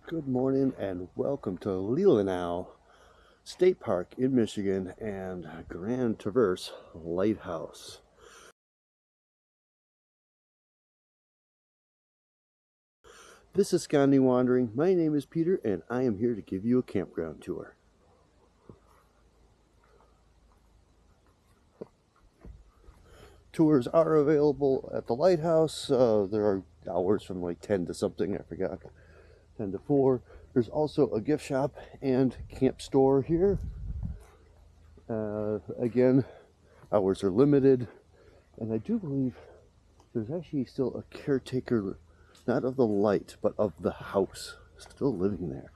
Good morning and welcome to Leelanau State Park in Michigan and Grand Traverse Lighthouse. This is Scandi Wandering. My name is Peter and I am here to give you a campground tour. Tours are available at the lighthouse. There are hours from like 10 to something, I forgot, 10 to 4. There's also a gift shop and camp store here. Again, hours are limited, and I do believe there's actually still a caretaker, not of the light, but of the house, still living there.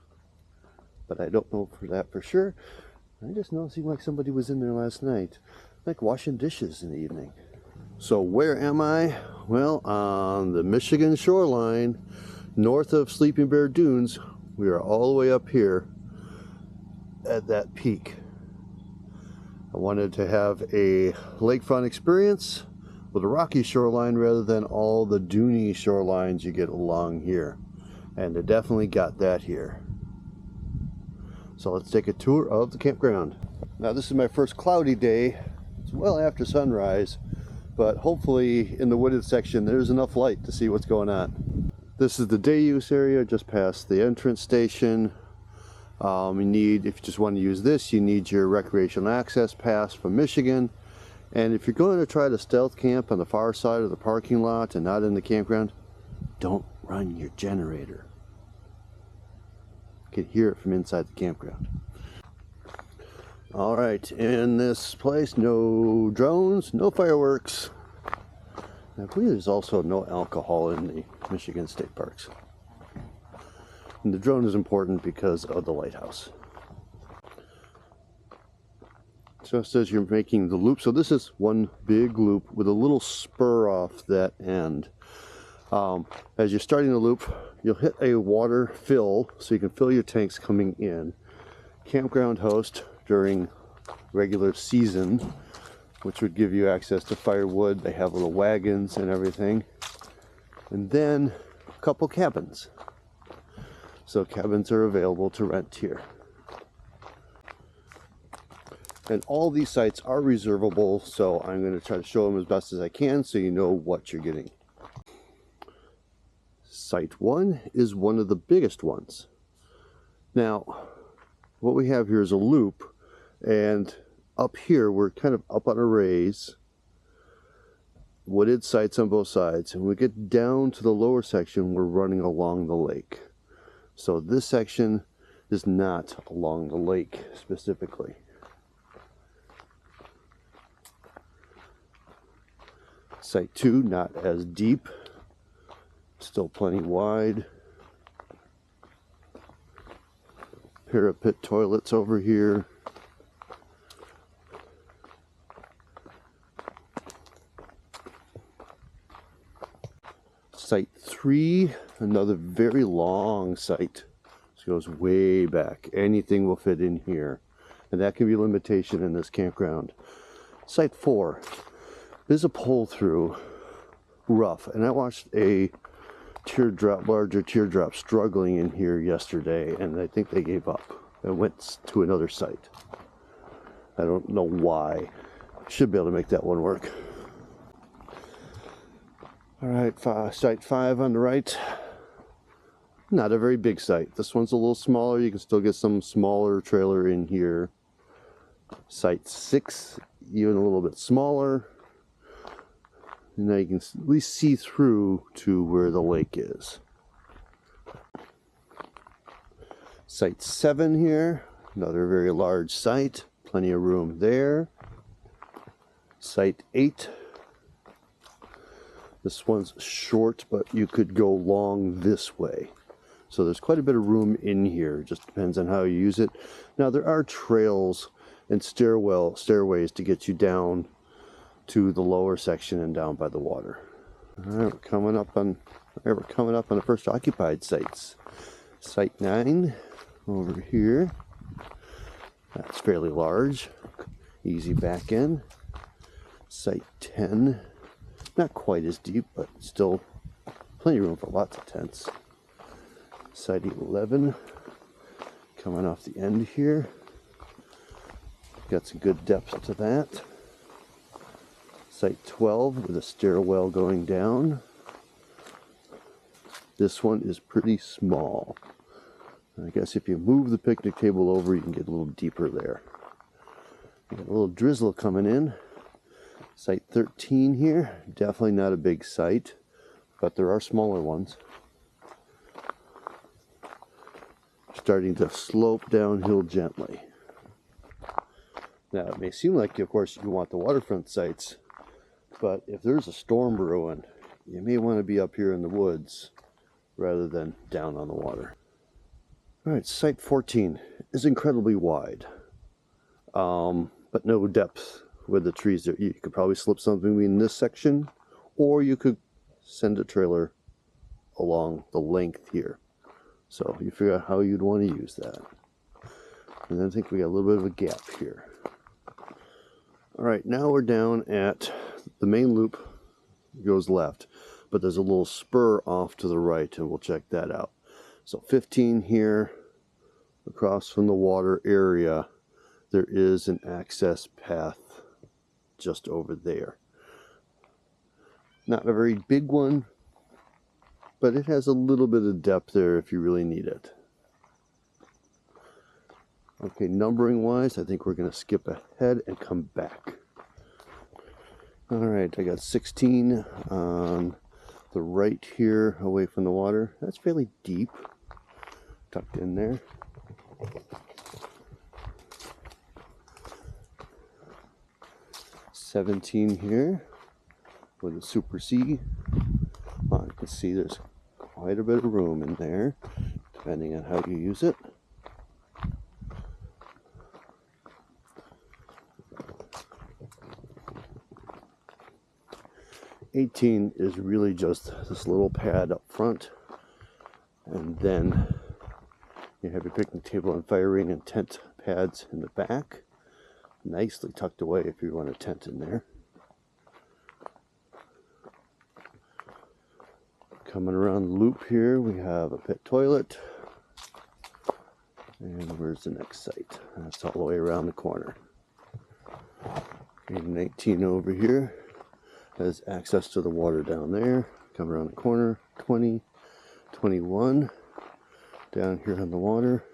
But I don't know for that for sure. I just know it seemed like somebody was in there last night, like washing dishes in the evening. So where am I? Well, on the Michigan shoreline, north of Sleeping Bear Dunes. We are all the way up here at that peak. I wanted to have a lakefront experience with a rocky shoreline rather than all the duney shorelines you get along here. And I definitely got that here. So let's take a tour of the campground. Now this is my first cloudy day. It's well after sunrise, but hopefully in the wooded section there's enough light to see what's going on. This is the day use area just past the entrance station. You need, if you just want to use this, you need your recreational access pass from Michigan. And if you're going to try to stealth camp on the far side of the parking lot and not in the campground, don't run your generator. You can hear it from inside the campground. Alright, in this place, no drones, no fireworks. I believe there's also no alcohol in the Michigan State Parks. And the drone is important because of the lighthouse. Just as you're making the loop, so this is one big loop with a little spur off that end. As you're starting the loop, you'll hit a water fill so you can fill your tanks coming in. Campground host during regular season, which would give you access to firewood. They have little wagons and everything. And then a couple cabins. So cabins are available to rent here. And all these sites are reservable, so I'm going to try to show them as best as I can so you know what you're getting. Site 1 is one of the biggest ones. Now, what we have here is a loop, and up here we're kind of up on a raise, wooded sites on both sides, and when we get down to the lower section we're running along the lake. So this section is not along the lake specifically. Site 2, not as deep, still plenty wide. Parapet toilets over here. Site 3, another very long site. This goes way back. Anything will fit in here, and that can be a limitation in this campground. Site 4 is a pull-through, rough, and I watched a larger teardrop struggling in here yesterday, and I think they gave up and went to another site. I don't know why. Should be able to make that one work. Alright, site 5 on the right. Not a very big site. This one's a little smaller. You can still get some smaller trailer in here. Site 6, even a little bit smaller. Now you can at least see through to where the lake is. Site 7 here, another very large site. Plenty of room there. Site 8. This one's short, but you could go long this way. So there's quite a bit of room in here. Just depends on how you use it. Now there are trails and stairways to get you down to the lower section and down by the water. All right, we're coming up on the first occupied sites. Site 9 over here. That's fairly large. Easy back in. Site 10. Not quite as deep, but still plenty of room for lots of tents. Site 11 coming off the end here. Got some good depth to that. Site 12 with a stairwell going down. This one is pretty small. I guess if you move the picnic table over, you can get a little deeper there. You got a little drizzle coming in. Site 13 here, definitely not a big site, but there are smaller ones. Starting to slope downhill gently. Now, it may seem like, of course, you want the waterfront sites, but if there's a storm brewing, you may want to be up here in the woods rather than down on the water. All right, site 14 is incredibly wide, but no depth with the trees there. You could probably slip something in this section, or you could send a trailer along the length here. So you figure out how you'd want to use that. And then I think we got a little bit of a gap here. All right, now we're down at the main loop goes left, but there's a little spur off to the right, and we'll check that out. So 15 here, across from the water area, there is an access path just over there. Not a very big one, but it has a little bit of depth there if you really need it. Okay, numbering wise, I think we're going to skip ahead and come back. All right, I got 16 on the right here away from the water. That's fairly deep, tucked in there. $17 here with a Super C. Oh, you can see there's quite a bit of room in there, depending on how you use it. $18 is really just this little pad up front, and then you have your picnic table and fire ring and tent pads in the back, nicely tucked away if you want a tent in there. Coming around the loop here, we have a pit toilet, and where's the next site? That's all the way around the corner. And 19 over here has access to the water down there. Come around the corner. 20, 21 down here on the water.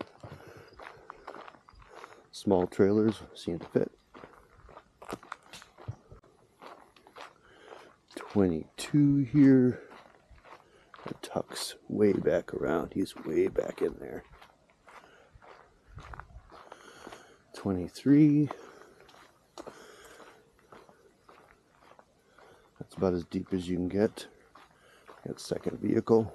Small trailers seem to fit. 22 here. It tucks way back around. He's way back in there. 23. That's about as deep as you can get. Got second vehicle.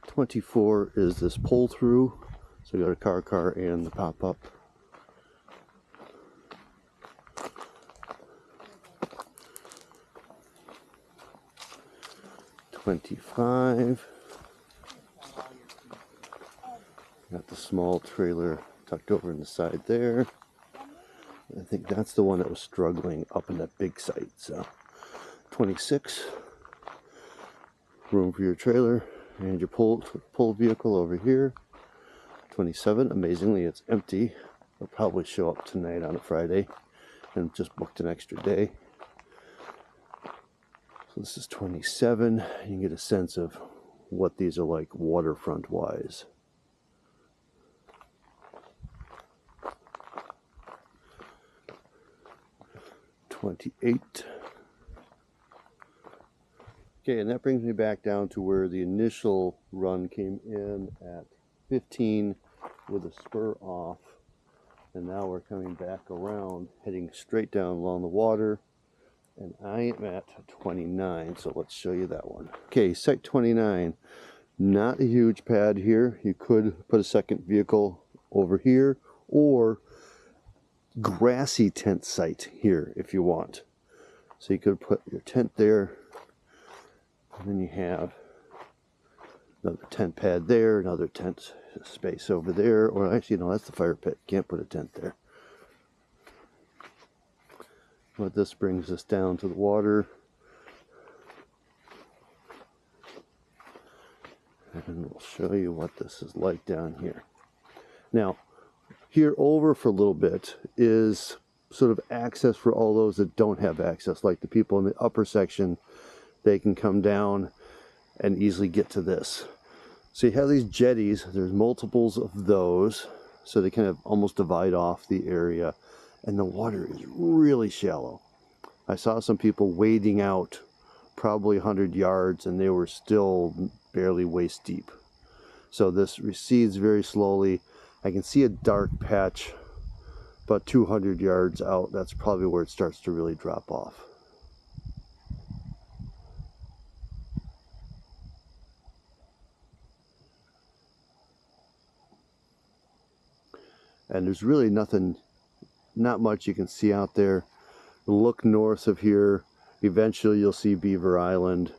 24 is this pull through. So we got a car and the pop-up. 25. Got the small trailer tucked over in the side there. I think that's the one that was struggling up in that big site. So 26, room for your trailer and your pull vehicle over here. 27, amazingly it's empty. I'll probably show up tonight on a Friday and just booked an extra day. So this is 27. You can get a sense of what these are like waterfront wise. $28. Okay, and that brings me back down to where the initial run came in at 15 with a spur off, and now we're coming back around, heading straight down along the water, and I am at 29, so let's show you that one. Okay, site 29, not a huge pad here. You could put a second vehicle over here, or grassy tent site here if you want. So you could put your tent there, and then you have another tent pad there, another tent space over there, or actually no, that's the fire pit. Can't put a tent there. But this brings us down to the water. And we'll show you what this is like down here. Now, here over for a little bit is sort of access for all those that don't have access, like the people in the upper section. They can come down and easily get to this. So you have these jetties, there's multiples of those, so they kind of almost divide off the area, and the water is really shallow. I saw some people wading out probably 100 yards and they were still barely waist deep. So this recedes very slowly. I can see a dark patch about 200 yards out. That's probably where it starts to really drop off. And there's really not much you can see out there. Look north of here, eventually you'll see Beaver Island.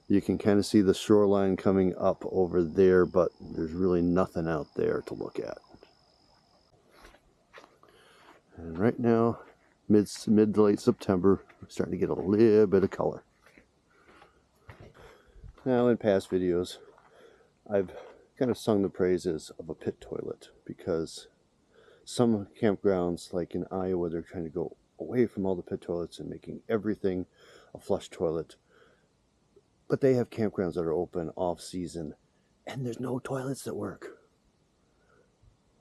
You can kind of see the shoreline coming up over there, but there's really nothing out there to look at. And right now, mid to late September, we're starting to get a little bit of color. Now, in past videos, I've kind of sung the praises of a pit toilet, because some campgrounds, like in Iowa, they're trying to go away from all the pit toilets and making everything a flush toilet. But they have campgrounds that are open off season, and there's no toilets that work.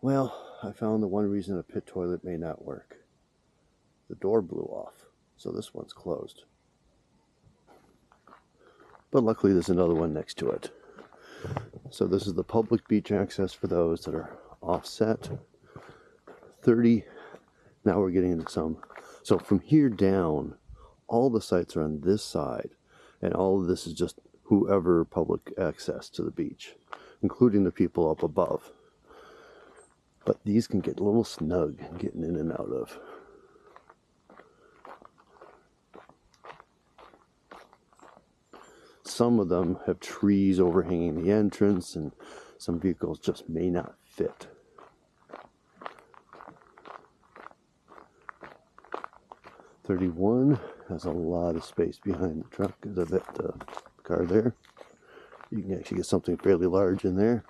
Well, I found the one reason a pit toilet may not work. The door blew off, so this one's closed. But luckily there's another one next to it. So this is the public beach access for those that are offset. 30, now we're getting into some. So from here down, all the sites are on this side, and all of this is just whoever public access to the beach, including the people up above. But these can get a little snug getting in and out of. Some of them have trees overhanging the entrance, and some vehicles just may not fit. .31 has a lot of space behind the truck, the car there. You can actually get something fairly large in there.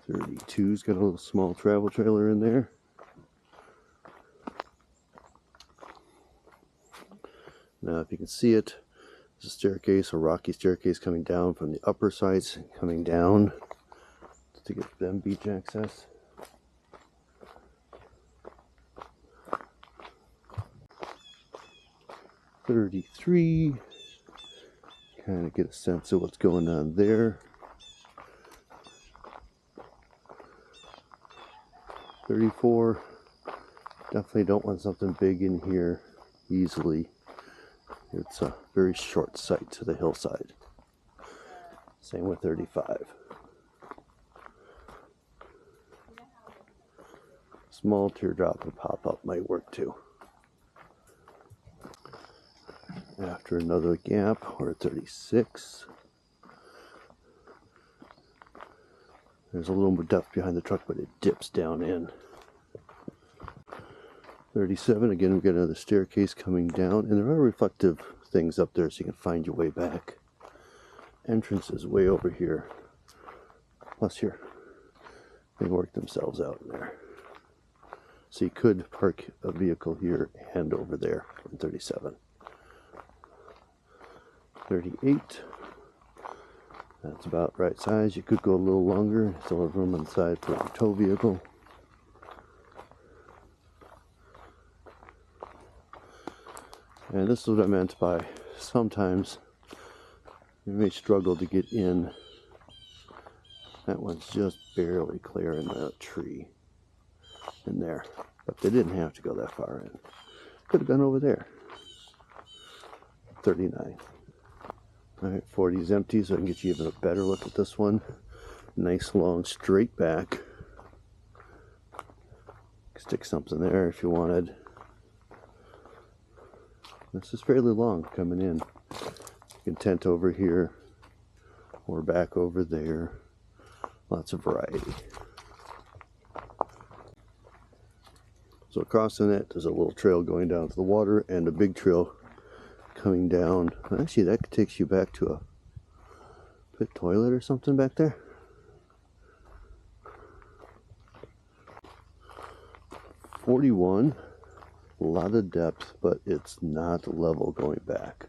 .32's got a little small travel trailer in there. Now, if you can see it, there's a staircase, a rocky staircase coming down from the upper sites, coming down to get them beach access. .33, kind of get a sense of what's going on there. .34, definitely don't want something big in here easily. It's a very short sight to the hillside. Same with .35. Small teardrop and pop-up might work too. After another gap, we're at .36. There's a little more depth behind the truck, but it dips down in. .37, again, we've got another staircase coming down, and there are reflective things up there so you can find your way back. Entrance is way over here. Plus here, they work themselves out in there. So you could park a vehicle here and over there on .37. .38. That's about right size. You could go a little longer. Still have room on the side for a tow vehicle. And this is what I meant by sometimes you may struggle to get in. That one's just barely clearing the tree in there. But they didn't have to go that far in. Could have gone over there. 39. Alright, 40 is empty, so I can get you even a better look at this one. Nice long straight back. Stick something there if you wanted. This is fairly long coming in. You can tent over here or back over there. Lots of variety. So crossing it, there's a little trail going down to the water and a big trail coming down. Actually, that takes you back to a pit toilet or something back there. "41, a lot of depth, but it's not level going back."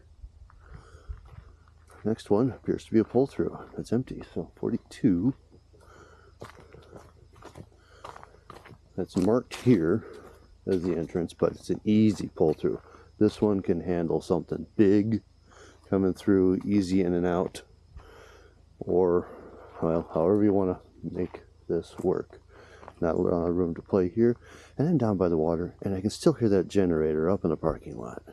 Next one appears to be a pull-through. It's empty, so 42. That's marked here as the entrance, but it's an easy pull-through. This one can handle something big coming through, easy in and out, or, well, however you want to make this work. Not a lot of room to play here. And then down by the water, and I can still hear that generator up in the parking lot.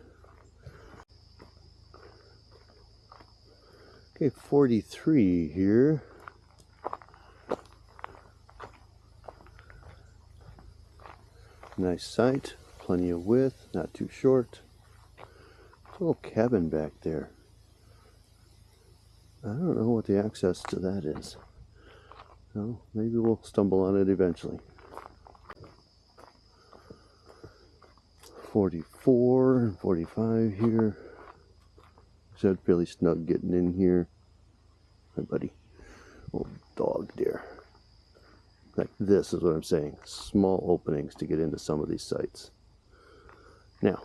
Okay, 43 here. Nice site, plenty of width, not too short. A little cabin back there. I don't know what the access to that is. Well, maybe we'll stumble on it eventually. 44 and 45 here. So it's fairly snug getting in here. Hi, buddy. Little dog there. Like this is what I'm saying. Small openings to get into some of these sites. Now,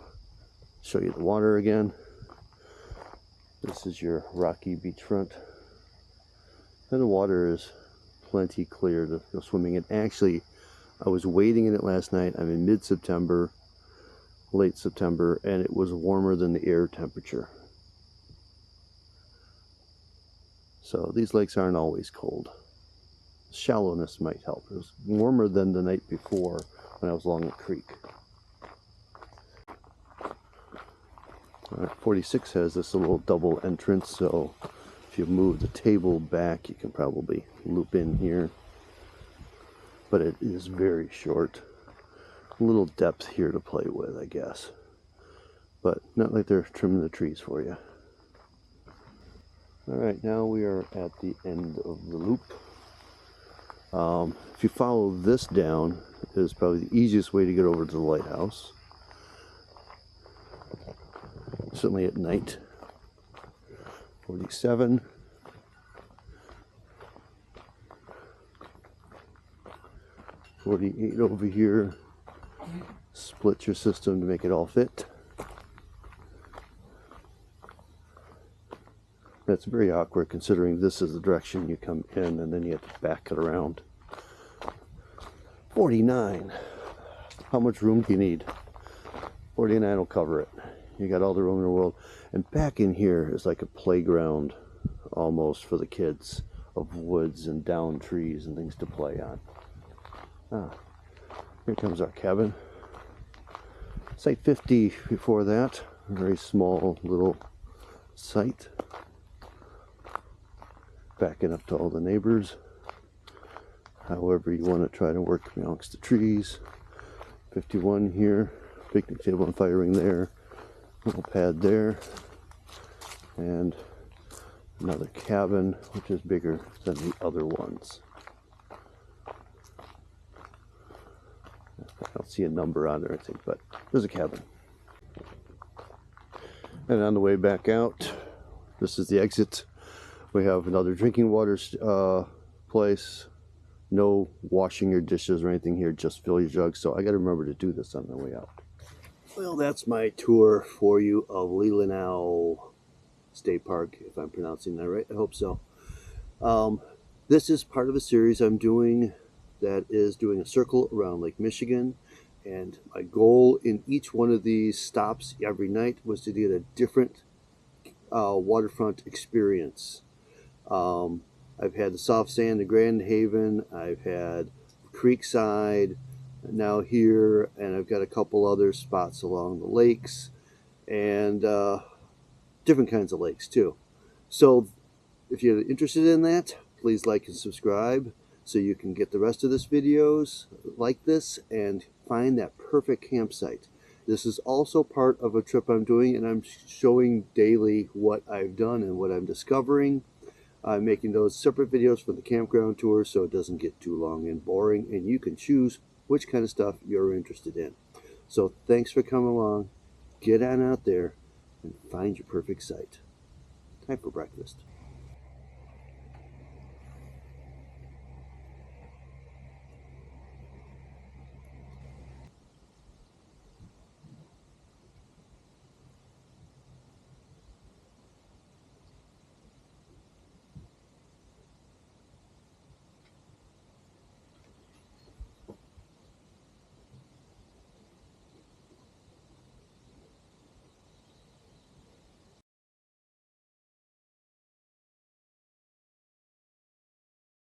show you the water again. This is your rocky beachfront. And the water is plenty clear to go swimming in. Actually, I was wading in it last night. I'm in mid-September, late September, and it was warmer than the air temperature. So these lakes aren't always cold. Shallowness might help. It was warmer than the night before when I was along the creek. 46 has this little double entrance, so if you move the table back, you can probably loop in here. But it is very short. A little depth here to play with, I guess. But not like they're trimming the trees for you. Alright, now we are at the end of the loop. If you follow this down, is probably the easiest way to get over to the lighthouse. Certainly at night. 47. 48 over here. Split your system to make it all fit. That's very awkward considering this is the direction you come in and then you have to back it around. 49. How much room do you need? 49 will cover it. You got all the room in the world. And back in here is like a playground almost for the kids of woods and down trees and things to play on. Here comes our cabin. Site 50 before that. A very small little site. Backing up to all the neighbors. However you want to try to work amongst the trees. 51 here. Picnic table and firing there. Little pad there. And another cabin, which is bigger than the other ones. I don't see a number on there, I think, but there's a cabin. And on the way back out, this is the exit. We have another drinking water place. No washing your dishes or anything here, just fill your jugs. So I got to remember to do this on the way out. Well, that's my tour for you of Leelanau State Park, if I'm pronouncing that right. I hope so. This is part of a series I'm doing that is doing a circle around Lake Michigan. And my goal in each one of these stops every night was to get a different waterfront experience. I've had the soft sand, the Grand Haven, I've had Creekside, now here, and I've got a couple other spots along the lakes, and different kinds of lakes too. So if you're interested in that, please like and subscribe so you can get the rest of this videos like this and find that perfect campsite. This is also part of a trip I'm doing, and I'm showing daily what I've done and what I'm discovering. I'm making those separate videos for the campground tour so it doesn't get too long and boring, and you can choose which kind of stuff you're interested in. So thanks for coming along. Get on out there and find your perfect site. Time for breakfast.